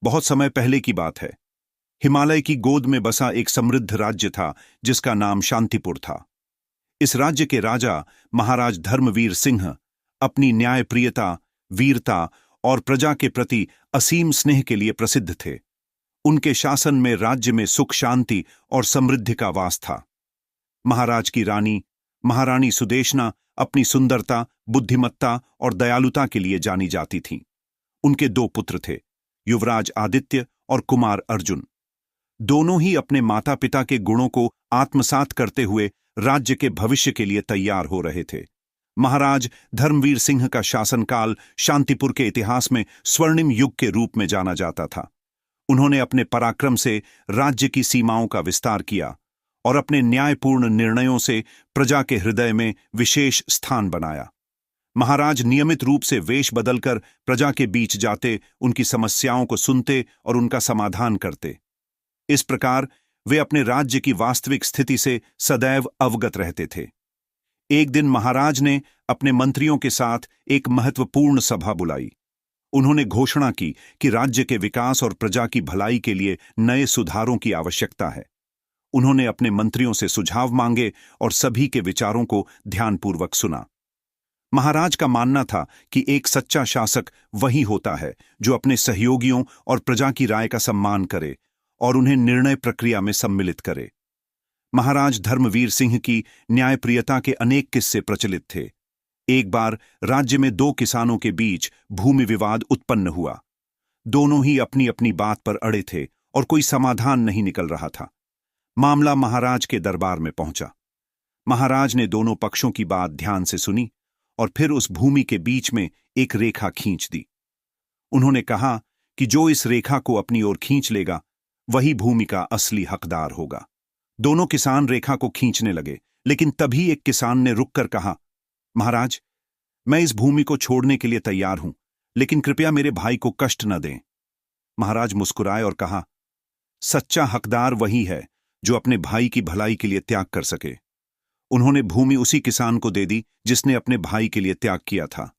बहुत समय पहले की बात है। हिमालय की गोद में बसा एक समृद्ध राज्य था जिसका नाम शांतिपुर था। इस राज्य के राजा महाराज धर्मवीर सिंह अपनी न्यायप्रियता, वीरता और प्रजा के प्रति असीम स्नेह के लिए प्रसिद्ध थे। उनके शासन में राज्य में सुख, शांति और समृद्धि का वास था। महाराज की रानी महारानी सुदेशना अपनी सुंदरता, बुद्धिमत्ता और दयालुता के लिए जानी जाती थीं। उनके दो पुत्र थे, युवराज आदित्य और कुमार अर्जुन। दोनों ही अपने माता पिता के गुणों को आत्मसात करते हुए राज्य के भविष्य के लिए तैयार हो रहे थे। महाराज धर्मवीर सिंह का शासनकाल शांतिपुर के इतिहास में स्वर्णिम युग के रूप में जाना जाता था। उन्होंने अपने पराक्रम से राज्य की सीमाओं का विस्तार किया और अपने न्यायपूर्ण निर्णयों से प्रजा के हृदय में विशेष स्थान बनाया। महाराज नियमित रूप से वेश बदलकर प्रजा के बीच जाते, उनकी समस्याओं को सुनते और उनका समाधान करते। इस प्रकार वे अपने राज्य की वास्तविक स्थिति से सदैव अवगत रहते थे। एक दिन महाराज ने अपने मंत्रियों के साथ एक महत्वपूर्ण सभा बुलाई। उन्होंने घोषणा की कि राज्य के विकास और प्रजा की भलाई के लिए नए सुधारों की आवश्यकता है। उन्होंने अपने मंत्रियों से सुझाव मांगे और सभी के विचारों को ध्यानपूर्वक सुना। महाराज का मानना था कि एक सच्चा शासक वही होता है जो अपने सहयोगियों और प्रजा की राय का सम्मान करे और उन्हें निर्णय प्रक्रिया में सम्मिलित करे। महाराज धर्मवीर सिंह की न्यायप्रियता के अनेक किस्से प्रचलित थे। एक बार राज्य में दो किसानों के बीच भूमि विवाद उत्पन्न हुआ। दोनों ही अपनी अपनी बात पर अड़े थे और कोई समाधान नहीं निकल रहा था। मामला महाराज के दरबार में पहुंचा। महाराज ने दोनों पक्षों की बात ध्यान से सुनी और फिर उस भूमि के बीच में एक रेखा खींच दी। उन्होंने कहा कि जो इस रेखा को अपनी ओर खींच लेगा वही भूमि का असली हकदार होगा। दोनों किसान रेखा को खींचने लगे, लेकिन तभी एक किसान ने रुककर कहा, महाराज, मैं इस भूमि को छोड़ने के लिए तैयार हूं, लेकिन कृपया मेरे भाई को कष्ट न दें। महाराज मुस्कुराए और कहा, सच्चा हकदार वही है जो अपने भाई की भलाई के लिए त्याग कर सके। उन्होंने भूमि उसी किसान को दे दी जिसने अपने भाई के लिए त्याग किया था।